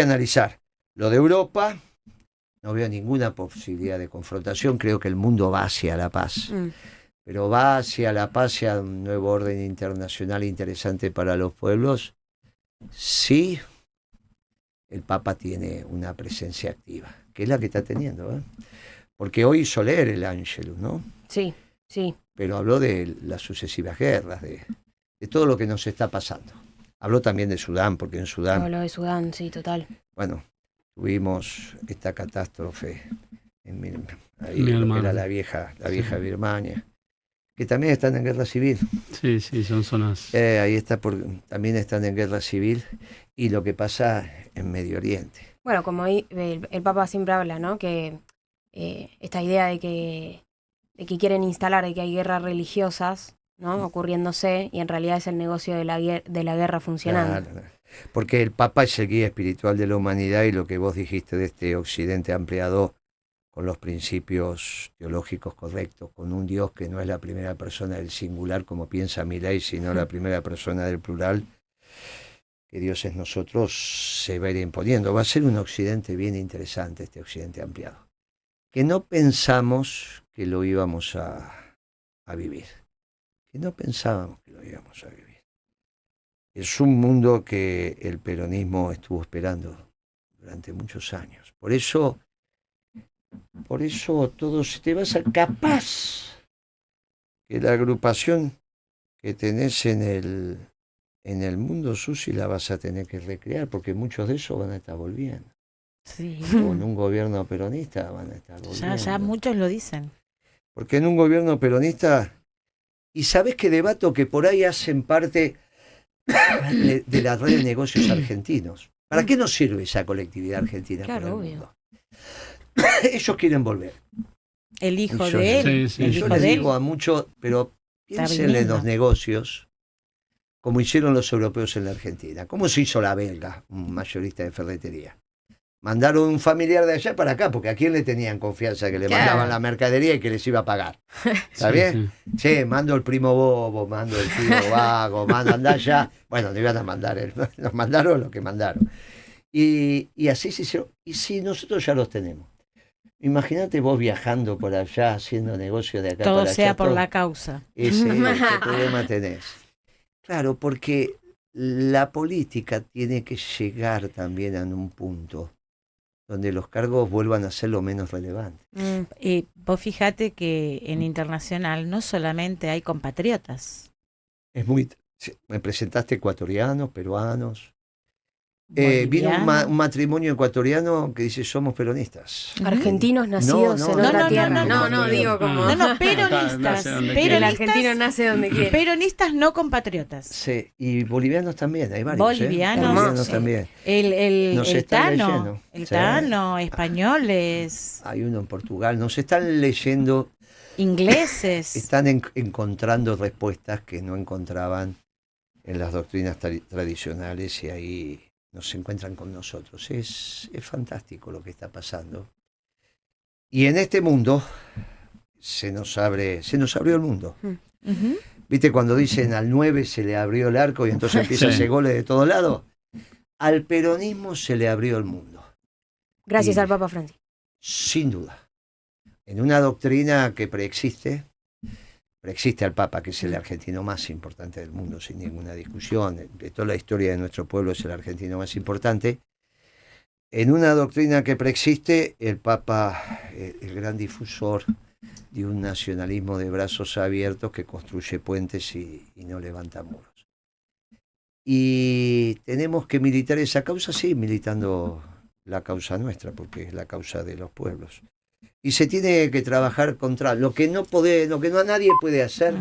analizar. Lo de Europa, no veo ninguna posibilidad de confrontación, creo que el mundo va hacia la paz. Pero va hacia la paz, hacia un nuevo orden internacional interesante para los pueblos. Sí, el Papa tiene una presencia activa, que es la que está teniendo, ¿eh? Porque hoy hizo leer el Ángelus, ¿no? Sí, sí. Pero habló de las sucesivas guerras, de todo lo que nos está pasando. Habló también de Sudán, porque en Sudán... Habló de Sudán, sí, total. Bueno, tuvimos esta catástrofe ahí, Mi lo que hermano. era la vieja Birmania, que también están en guerra civil. Sí, son zonas. Ahí está, también están en guerra civil, y lo que pasa en Medio Oriente. Bueno, como el Papa siempre habla, ¿no? Que esta idea de que quieren instalar de que hay guerras religiosas, ¿no? Ocurriéndose, y en realidad es el negocio de la guerra funcionando. Claro. Porque el Papa es el guía espiritual de la humanidad, y lo que vos dijiste de este Occidente ampliado con los principios teológicos correctos, con un Dios que no es la primera persona del singular, como piensa Milei, sino la primera persona del plural, que Dios es nosotros, se va a ir imponiendo. Va a ser un Occidente bien interesante, este Occidente ampliado, que no pensamos que lo íbamos a vivir, que no pensábamos que lo íbamos a vivir. Es un mundo que el peronismo estuvo esperando durante muchos años. Por eso todos te vas a capaz que la agrupación que tenés en el mundo, Susi, la vas a tener que recrear, porque muchos de esos van a estar volviendo. Sí. Con un gobierno peronista van a estar volviendo. Ya muchos lo dicen. Porque en un gobierno peronista, y sabés que debato que por ahí hacen parte de la red de negocios argentinos. ¿Para qué nos sirve esa colectividad argentina? Claro, obvio. Mundo? Ellos quieren volver. El hijo de él. Sí. El Yo hijo les de él. digo a muchos, pero piensen en viniendo. los negocios como hicieron los europeos en la Argentina. ¿Cómo se hizo la belga, un mayorista de ferretería? Mandaron un familiar de allá para acá, porque a quién le tenían confianza que le mandaban la mercadería y que les iba a pagar. ¿Está bien? Che, mando el primo bobo, mando el tío vago, andá allá. Bueno, no iban a mandar, nos mandaron lo que mandaron. Y así se hicieron. Y si nosotros ya los tenemos. Imagínate vos viajando por allá, haciendo negocio de acá Todo para allá. sea por la causa. Ese problema tenés. Claro, porque la política tiene que llegar también a un punto donde los cargos vuelvan a ser lo menos relevantes. Vos fijate que en internacional no solamente hay compatriotas. Me presentaste ecuatorianos, peruanos. Vino un matrimonio ecuatoriano que dice somos peronistas. Argentinos nacidos en otra tierra. No, digo como... No, peronistas. El argentino nace donde quiere. Peronistas no compatriotas. Sí, y bolivianos también, hay varios. Bolivianos también. El Tano, españoles. Hay uno en Portugal. Nos están leyendo. Ingleses. Están encontrando respuestas que no encontraban en las doctrinas tradicionales, y ahí nos encuentran con nosotros. Es fantástico lo que está pasando. Y en este mundo se nos abrió el mundo. ¿Viste cuando dicen al 9 se le abrió el arco y entonces empieza a hacer goles de todos lados? Al peronismo se le abrió el mundo. Gracias al Papa Francisco. Sin duda. En una doctrina que preexiste al Papa, que es el argentino más importante del mundo, sin ninguna discusión. De toda la historia de nuestro pueblo es el argentino más importante. En una doctrina que preexiste, el Papa, el gran difusor de un nacionalismo de brazos abiertos que construye puentes y no levanta muros. Y tenemos que militar esa causa, sí, militando la causa nuestra, porque es la causa de los pueblos. Y se tiene que trabajar contra lo que no nadie puede hacer,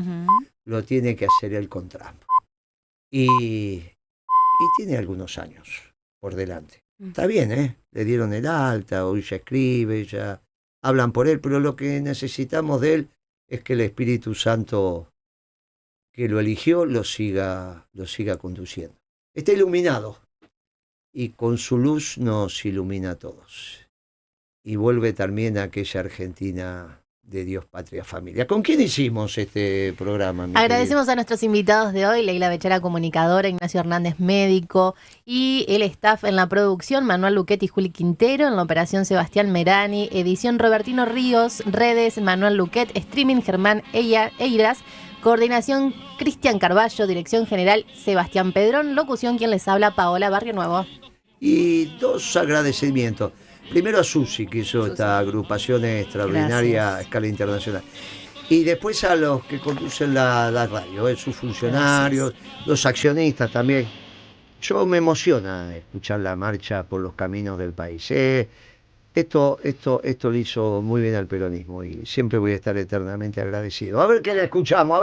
lo tiene que hacer él con Trump. Y tiene algunos años por delante. Está bien, ¿eh? Le dieron el alta, hoy ya escribe, ya hablan por él, pero lo que necesitamos de él es que el Espíritu Santo que lo eligió lo siga conduciendo. Está iluminado y con su luz nos ilumina a todos. Y vuelve también a aquella Argentina de Dios, Patria, Familia. ¿Con quién hicimos este programa? Agradecemos a nuestros invitados de hoy, Leila Bechara, comunicadora, Ignacio Hernández, médico, y el staff en la producción, Manuel Luquetti y Juli Quintero, en la operación Sebastián Merani, edición Robertino Ríos, redes Manuel Luquet, streaming Germán Eiras, coordinación Cristian Carballo, dirección general Sebastián Pedrón, locución quien les habla Paola Barrio Nuevo. Y 2 agradecimientos. Primero a Susi, que hizo esta agrupación extraordinaria a escala internacional. Y después a los que conducen la radio, sus funcionarios, los accionistas también. Yo me emociona escuchar la marcha por los caminos del país. Esto le hizo muy bien al peronismo y siempre voy a estar eternamente agradecido. A ver qué le escuchamos.